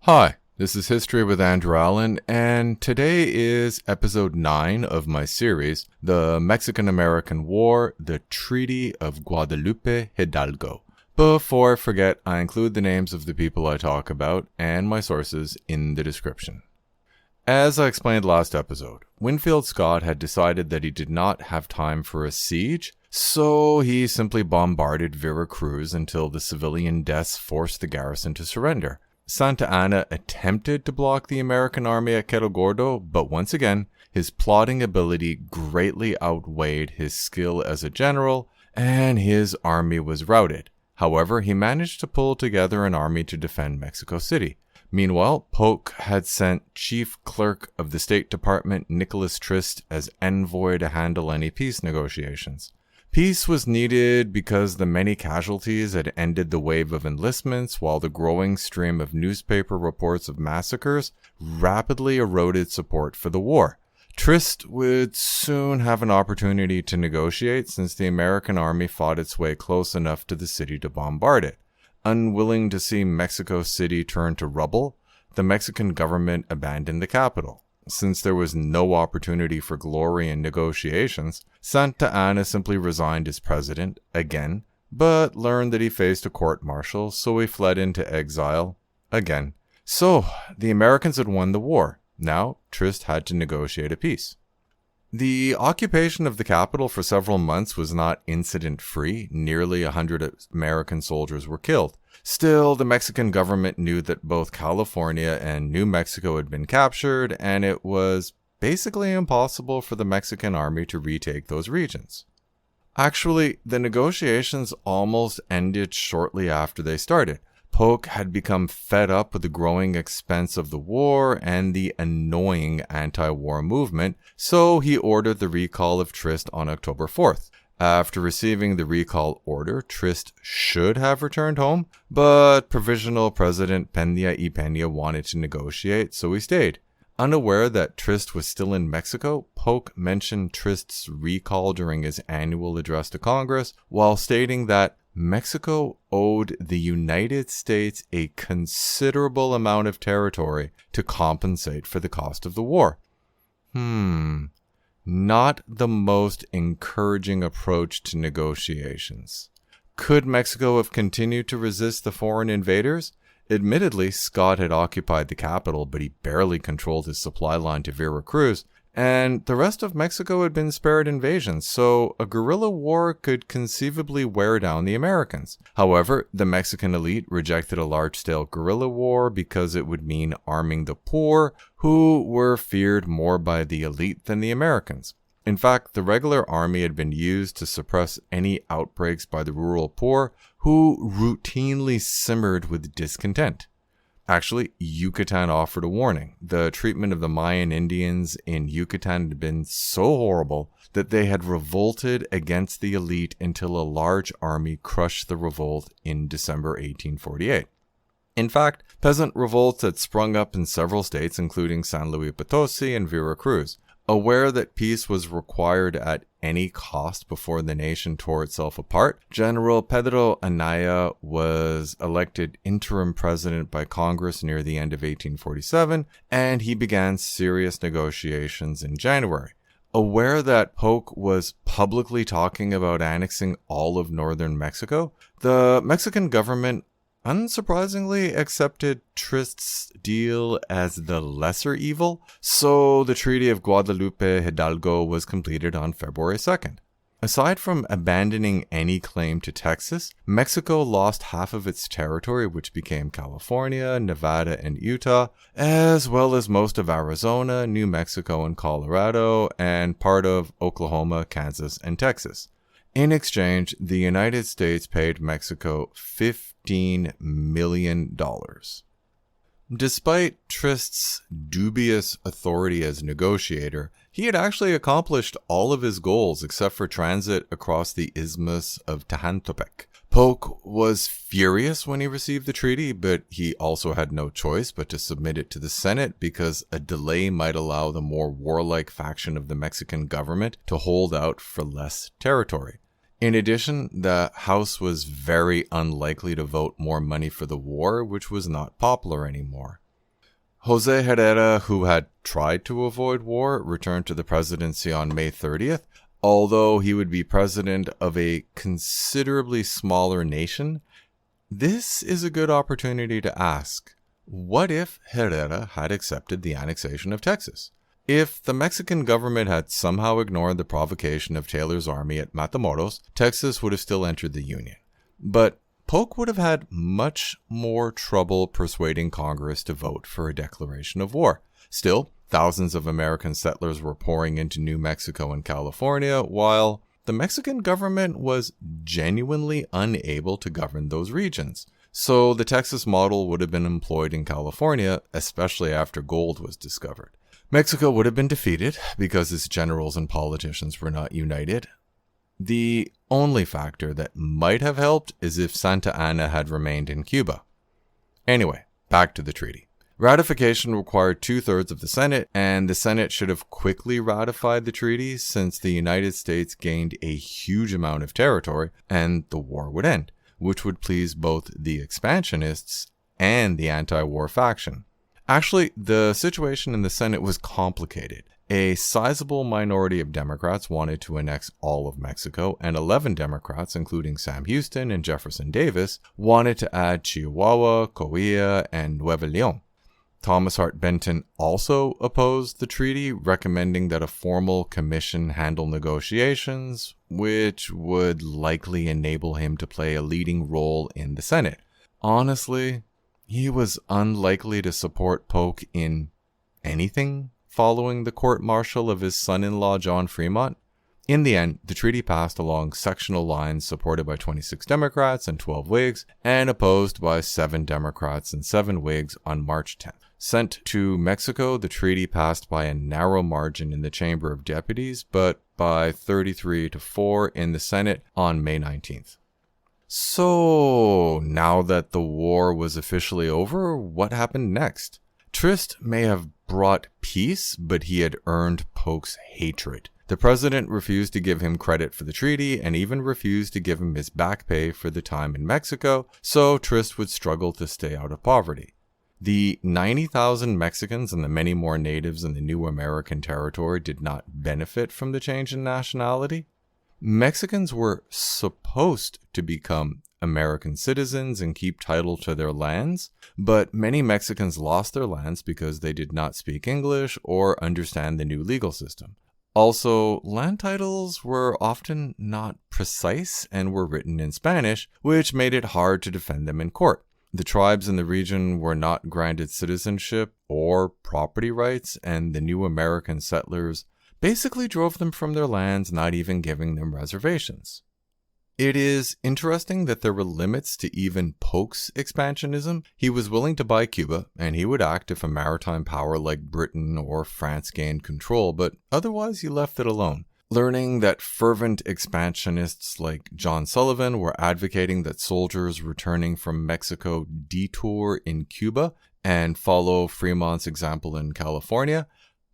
Hi, this is History with Andrew Allen, and today is episode 9 of my series, The Mexican-American War, the Treaty of Guadalupe Hidalgo. Before I forget, I include the names of the people I talk about and my sources in the description. As I explained last episode, Winfield Scott had decided that he did not have time for a siege, so he simply bombarded Veracruz until the civilian deaths forced the garrison to surrender. Santa Anna attempted to block the American army at Cerro Gordo, but once again, his plotting ability greatly outweighed his skill as a general, and his army was routed. However, he managed to pull together an army to defend Mexico City. Meanwhile, Polk had sent Chief Clerk of the State Department Nicholas Trist as envoy to handle any peace negotiations. Peace was needed because the many casualties had ended the wave of enlistments, while the growing stream of newspaper reports of massacres rapidly eroded support for the war. Trist would soon have an opportunity to negotiate since the American army fought its way close enough to the city to bombard it. Unwilling to see Mexico City turn to rubble, the Mexican government abandoned the capital. Since there was no opportunity for glory in negotiations, Santa Anna simply resigned as president again, but learned that he faced a court-martial, so he fled into exile again. So, the Americans had won the war. Now, Trist had to negotiate a peace. The occupation of the capital for several months was not incident-free. Nearly 100 American soldiers were killed. Still, the Mexican government knew that both California and New Mexico had been captured, and it was basically impossible for the Mexican army to retake those regions. Actually, the negotiations almost ended shortly after they started. Polk had become fed up with the growing expense of the war and the annoying anti-war movement, so he ordered the recall of Trist on October 4th. After receiving the recall order, Trist should have returned home, but Provisional President Peña y Peña wanted to negotiate, so he stayed. Unaware that Trist was still in Mexico, Polk mentioned Trist's recall during his annual address to Congress, while stating that Mexico owed the United States a considerable amount of territory to compensate for the cost of the war. Not the most encouraging approach to negotiations. Could Mexico have continued to resist the foreign invaders? Admittedly, Scott had occupied the capital, but he barely controlled his supply line to Veracruz, and the rest of Mexico had been spared invasions, so a guerrilla war could conceivably wear down the Americans. However, the Mexican elite rejected a large-scale guerrilla war because it would mean arming the poor, who were feared more by the elite than the Americans. In fact, the regular army had been used to suppress any outbreaks by the rural poor, who routinely simmered with discontent. Actually, Yucatan offered a warning. The treatment of the Mayan Indians in Yucatan had been so horrible that they had revolted against the elite until a large army crushed the revolt in December 1848. In fact, peasant revolts had sprung up in several states, including San Luis Potosi and Veracruz. Aware that peace was required at any cost before the nation tore itself apart, General Pedro Anaya was elected interim president by Congress near the end of 1847, and he began serious negotiations in January. Aware that Polk was publicly talking about annexing all of northern Mexico, the Mexican government unsurprisingly accepted Trist's deal as the lesser evil, so the Treaty of Guadalupe Hidalgo was completed on February 2nd. Aside from abandoning any claim to Texas, Mexico lost half of its territory, which became California, Nevada, and Utah, as well as most of Arizona, New Mexico, and Colorado, and part of Oklahoma, Kansas, and Texas. In exchange, the United States paid Mexico $15 million. Despite Trist's dubious authority as negotiator, he had actually accomplished all of his goals except for transit across the Isthmus of Tehuantepec. Polk was furious when he received the treaty, but he also had no choice but to submit it to the Senate because a delay might allow the more warlike faction of the Mexican government to hold out for less territory. In addition, the House was very unlikely to vote more money for the war, which was not popular anymore. Jose Herrera, who had tried to avoid war, returned to the presidency on May 30th, although he would be president of a considerably smaller nation. This is a good opportunity to ask, what if Herrera had accepted the annexation of Texas? If the Mexican government had somehow ignored the provocation of Taylor's army at Matamoros, Texas would have still entered the Union. But Polk would have had much more trouble persuading Congress to vote for a declaration of war. Still, thousands of American settlers were pouring into New Mexico and California, while the Mexican government was genuinely unable to govern those regions. So the Texas model would have been employed in California, especially after gold was discovered. Mexico would have been defeated because its generals and politicians were not united. The only factor that might have helped is if Santa Anna had remained in Cuba. Anyway, back to the treaty. Ratification required 2/3 of the Senate, and the Senate should have quickly ratified the treaty since the United States gained a huge amount of territory and the war would end, which would please both the expansionists and the anti-war faction. Actually, the situation in the Senate was complicated. A sizable minority of Democrats wanted to annex all of Mexico, and 11 Democrats, including Sam Houston and Jefferson Davis, wanted to add Chihuahua, Coahuila, and Nuevo León. Thomas Hart Benton also opposed the treaty, recommending that a formal commission handle negotiations, which would likely enable him to play a leading role in the Senate. Honestly, he was unlikely to support Polk in anything following the court-martial of his son-in-law John Fremont. In the end, the treaty passed along sectional lines supported by 26 Democrats and 12 Whigs, and opposed by 7 Democrats and 7 Whigs on March 10th. Sent to Mexico, the treaty passed by a narrow margin in the Chamber of Deputies, but by 33-4 in the Senate on May 19th. So, now that the war was officially over, what happened next? Trist may have brought peace, but he had earned Polk's hatred. The president refused to give him credit for the treaty and even refused to give him his back pay for the time in Mexico, so Trist would struggle to stay out of poverty. The 90,000 Mexicans and the many more natives in the new American territory did not benefit from the change in nationality. Mexicans were supposed to become American citizens and keep title to their lands, but many Mexicans lost their lands because they did not speak English or understand the new legal system. Also, land titles were often not precise and were written in Spanish, which made it hard to defend them in court. The tribes in the region were not granted citizenship or property rights, and the new American settlers basically drove them from their lands, not even giving them reservations. It is interesting that there were limits to even Polk's expansionism. He was willing to buy Cuba, and he would act if a maritime power like Britain or France gained control, but otherwise he left it alone. Learning that fervent expansionists like John Sullivan were advocating that soldiers returning from Mexico detour in Cuba and follow Fremont's example in California,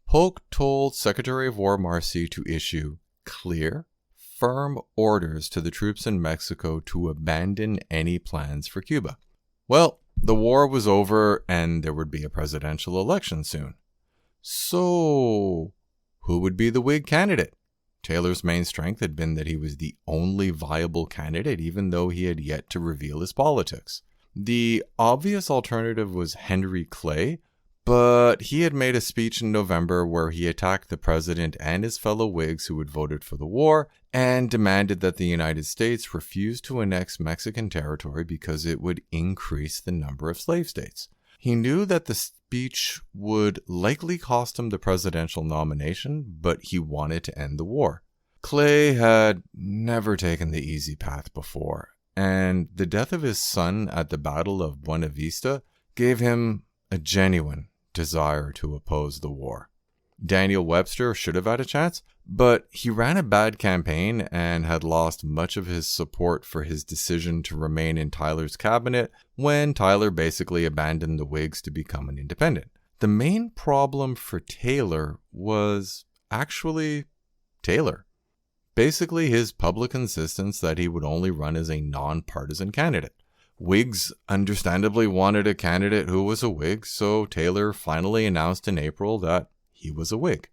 Polk told Secretary of War Marcy to issue clear, firm orders to the troops in Mexico to abandon any plans for Cuba. Well, the war was over and there would be a presidential election soon. So, who would be the Whig candidate? Taylor's main strength had been that he was the only viable candidate, even though he had yet to reveal his politics. The obvious alternative was Henry Clay, but he had made a speech in November where he attacked the president and his fellow Whigs who had voted for the war and demanded that the United States refuse to annex Mexican territory because it would increase the number of slave states. He knew that the speech would likely cost him the presidential nomination, but he wanted to end the war. Clay had never taken the easy path before, and the death of his son at the Battle of Buena Vista gave him a genuine desire to oppose the war. Daniel Webster should have had a chance, but he ran a bad campaign and had lost much of his support for his decision to remain in Tyler's cabinet when Tyler basically abandoned the Whigs to become an independent. The main problem for Taylor was actually Taylor. Basically his public insistence that he would only run as a nonpartisan candidate. Whigs understandably wanted a candidate who was a Whig, so Taylor finally announced in April that he was a Whig.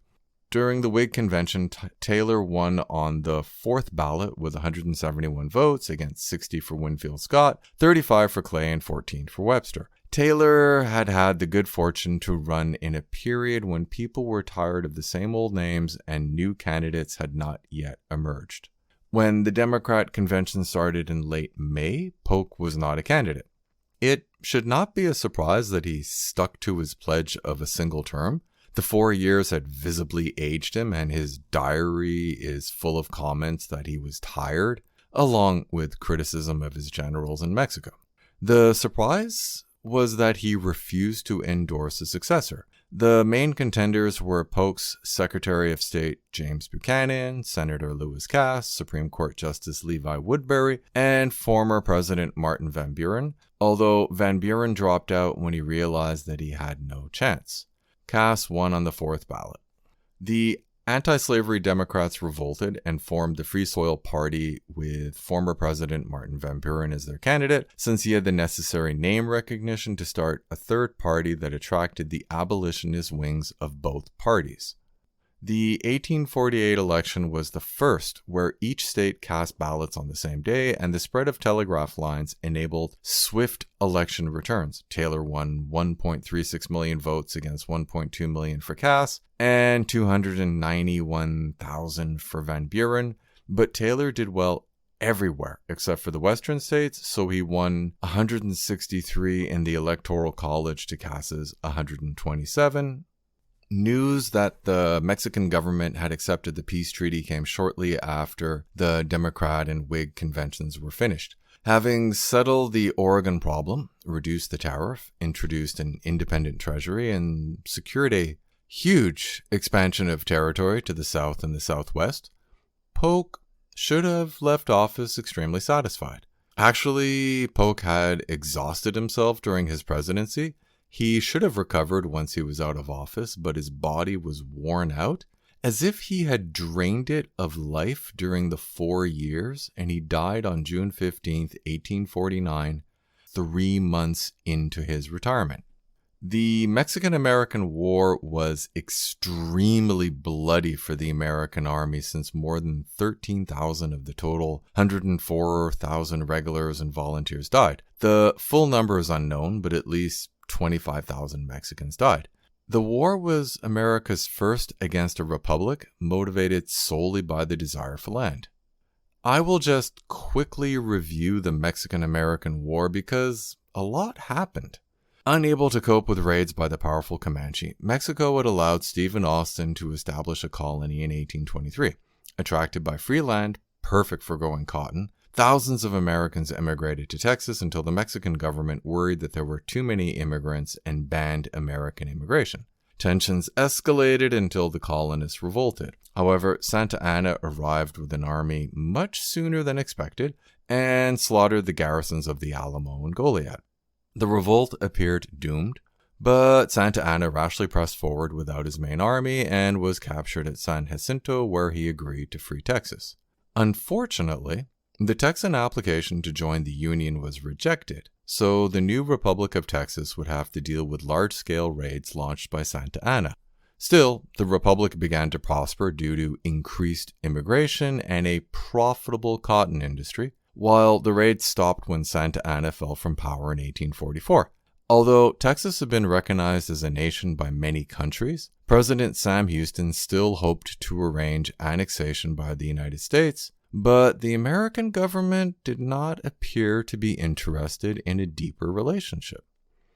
During the Whig convention, Taylor won on the fourth ballot with 171 votes against 60 for Winfield Scott, 35 for Clay, and 14 for Webster. Taylor had had the good fortune to run in a period when people were tired of the same old names and new candidates had not yet emerged. When the Democrat convention started in late May, Polk was not a candidate. It should not be a surprise that he stuck to his pledge of a single term. The 4 years had visibly aged him, and his diary is full of comments that he was tired, along with criticism of his generals in Mexico. The surprise was that he refused to endorse a successor. The main contenders were Polk's Secretary of State James Buchanan, Senator Lewis Cass, Supreme Court Justice Levi Woodbury, and former President Martin Van Buren, although Van Buren dropped out when he realized that he had no chance. Cass won on the fourth ballot. The anti-slavery Democrats revolted and formed the Free Soil Party with former President Martin Van Buren as their candidate, since he had the necessary name recognition to start a third party that attracted the abolitionist wings of both parties. The 1848 election was the first where each state cast ballots on the same day, and the spread of telegraph lines enabled swift election returns. Taylor won 1.36 million votes against 1.2 million for Cass and 291,000 for Van Buren, but Taylor did well everywhere except for the western states, so he won 163 in the Electoral College to Cass's 127. News that the Mexican government had accepted the peace treaty came shortly after the Democrat and Whig conventions were finished. Having settled the Oregon problem, reduced the tariff, introduced an independent treasury, and secured a huge expansion of territory to the south and the southwest, Polk should have left office extremely satisfied. Actually, Polk had exhausted himself during his presidency. He should have recovered once he was out of office, but his body was worn out, as if he had drained it of life during the 4 years, and he died on June 15, 1849, 3 months into his retirement. The Mexican-American War was extremely bloody for the American Army, since more than 13,000 of the total 104,000 regulars and volunteers died. The full number is unknown, but at least 25,000 Mexicans died. The war was America's first against a republic, motivated solely by the desire for land. I will just quickly review the Mexican-American War because a lot happened. Unable to cope with raids by the powerful Comanche, Mexico had allowed Stephen Austin to establish a colony in 1823. Attracted by free land, perfect for growing cotton, thousands of Americans emigrated to Texas until the Mexican government worried that there were too many immigrants and banned American immigration. Tensions escalated until the colonists revolted. However, Santa Anna arrived with an army much sooner than expected and slaughtered the garrisons of the Alamo and Goliad. The revolt appeared doomed, but Santa Anna rashly pressed forward without his main army and was captured at San Jacinto, where he agreed to free Texas. Unfortunately, the Texan application to join the Union was rejected, so the new Republic of Texas would have to deal with large-scale raids launched by Santa Anna. Still, the Republic began to prosper due to increased immigration and a profitable cotton industry, while the raids stopped when Santa Anna fell from power in 1844. Although Texas had been recognized as a nation by many countries, President Sam Houston still hoped to arrange annexation by the United States, but the American government did not appear to be interested in a deeper relationship.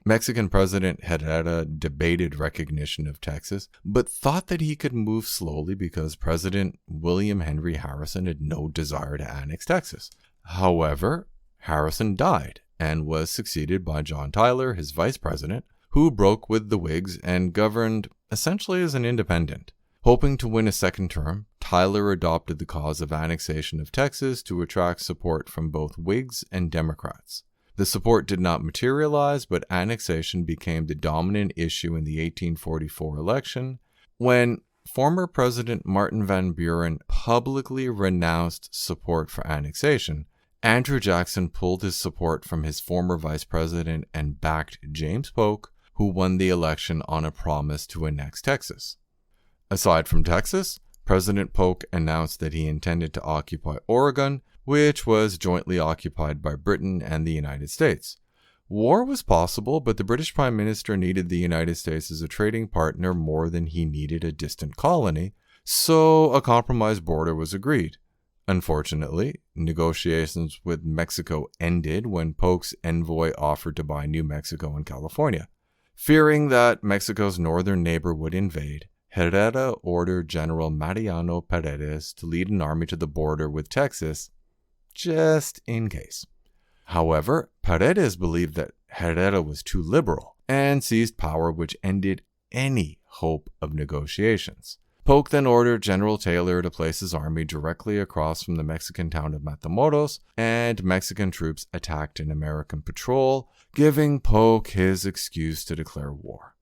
Mexican President Herrera debated recognition of Texas, but thought that he could move slowly because President William Henry Harrison had no desire to annex Texas. However, Harrison died and was succeeded by John Tyler, his vice president, who broke with the Whigs and governed essentially as an independent. Hoping to win a second term, Tyler adopted the cause of annexation of Texas to attract support from both Whigs and Democrats. The support did not materialize, but annexation became the dominant issue in the 1844 election, when former President Martin Van Buren publicly renounced support for annexation Andrew Jackson pulled his support from his former vice president and backed James Polk, who won the election on a promise to annex Texas. Aside from Texas, President Polk announced that he intended to occupy Oregon, which was jointly occupied by Britain and the United States. War was possible, but the British Prime Minister needed the United States as a trading partner more than he needed a distant colony, so a compromise border was agreed. Unfortunately, negotiations with Mexico ended when Polk's envoy offered to buy New Mexico and California. Fearing that Mexico's northern neighbor would invade, Herrera ordered General Mariano Paredes to lead an army to the border with Texas, just in case. However, Paredes believed that Herrera was too liberal and seized power, which ended any hope of negotiations. Polk then ordered General Taylor to place his army directly across from the Mexican town of Matamoros, and Mexican troops attacked an American patrol, giving Polk his excuse to declare war.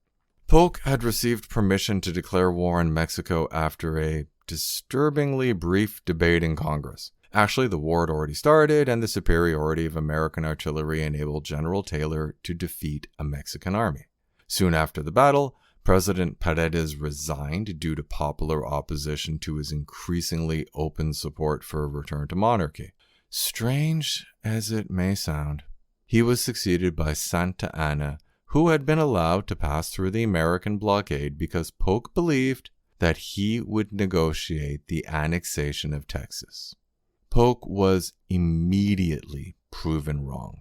Polk had received permission to declare war on Mexico after a disturbingly brief debate in Congress. Actually, the war had already started, and the superiority of American artillery enabled General Taylor to defeat a Mexican army. Soon after the battle, President Paredes resigned due to popular opposition to his increasingly open support for a return to monarchy. Strange as it may sound, he was succeeded by Santa Anna, who had been allowed to pass through the American blockade because Polk believed that he would negotiate the annexation of Texas. Polk was immediately proven wrong.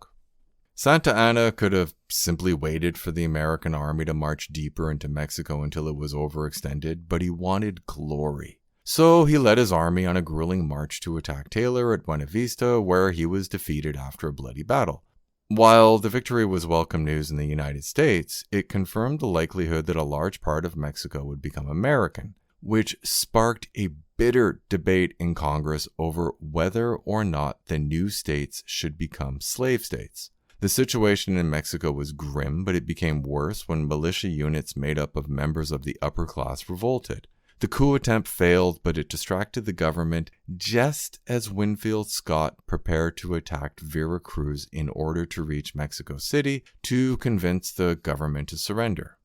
Santa Anna could have simply waited for the American army to march deeper into Mexico until it was overextended, but he wanted glory. So he led his army on a grueling march to attack Taylor at Buena Vista, where he was defeated after a bloody battle. While the victory was welcome news in the United States, it confirmed the likelihood that a large part of Mexico would become American, which sparked a bitter debate in Congress over whether or not the new states should become slave states. The situation in Mexico was grim, but it became worse when militia units made up of members of the upper class revolted. The coup attempt failed, but it distracted the government just as Winfield Scott prepared to attack Veracruz in order to reach Mexico City to convince the government to surrender.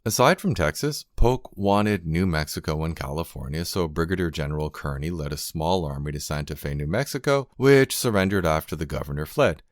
Aside from Texas, Polk wanted New Mexico and California, so Brigadier General Kearny led a small army to Santa Fe, New Mexico, which surrendered after the governor fled.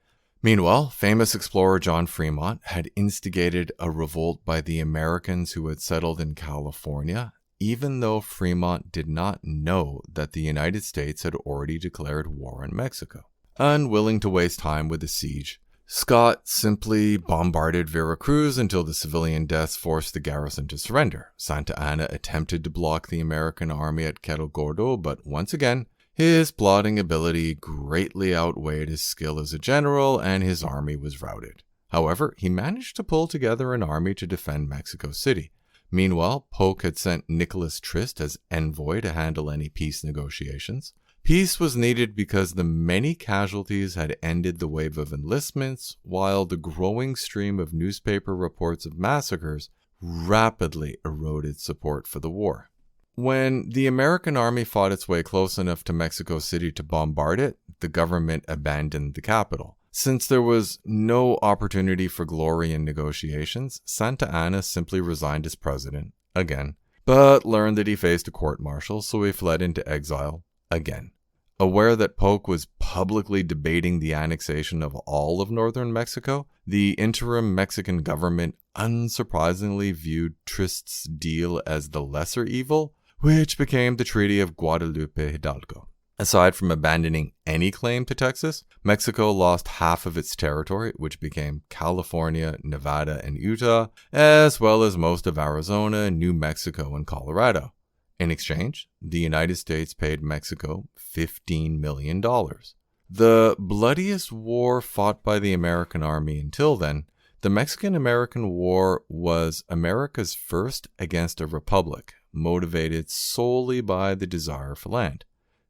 Meanwhile, famous explorer John Fremont had instigated a revolt by the Americans who had settled in California, even though Fremont did not know that the United States had already declared war on Mexico. Unwilling to waste time with the siege, Scott simply bombarded Veracruz until the civilian deaths forced the garrison to surrender. Santa Anna attempted to block the American army at Cerro Gordo, but once again, his plotting ability greatly outweighed his skill as a general, and his army was routed. However, he managed to pull together an army to defend Mexico City. Meanwhile, Polk had sent Nicholas Trist as envoy to handle any peace negotiations. Peace was needed because the many casualties had ended the wave of enlistments, while the growing stream of newspaper reports of massacres rapidly eroded support for the war. When the American army fought its way close enough to Mexico City to bombard it, the government abandoned the capital. Since there was no opportunity for glory in negotiations, Santa Anna simply resigned as president, again, but learned that he faced a court-martial, so he fled into exile, again. Aware that Polk was publicly debating the annexation of all of northern Mexico, the interim Mexican government unsurprisingly viewed Trist's deal as the lesser evil, which became the Treaty of Guadalupe Hidalgo. Aside from abandoning any claim to Texas, Mexico lost half of its territory, which became California, Nevada, and Utah, as well as most of Arizona, New Mexico, and Colorado. In exchange, the United States paid Mexico $15 million. The bloodiest war fought by the American army until then, the Mexican-American War was America's first against a republic, motivated solely by the desire for land.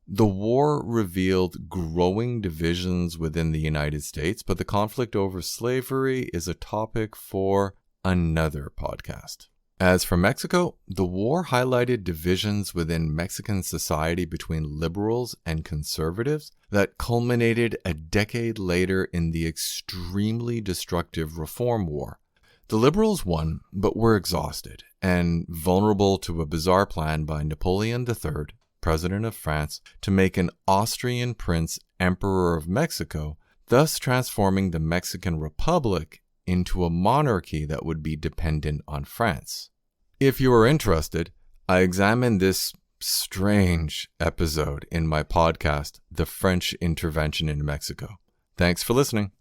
The war revealed growing divisions within the United States, but the conflict over slavery is a topic for another podcast. As for Mexico, the war highlighted divisions within Mexican society between liberals and conservatives that culminated a decade later in the extremely destructive Reform War. The liberals won, but were exhausted and vulnerable to a bizarre plan by Napoleon III, President of France, to make an Austrian prince Emperor of Mexico, thus transforming the Mexican Republic into a monarchy that would be dependent on France. If you are interested, I examine this strange episode in my podcast, The French Intervention in Mexico. Thanks for listening.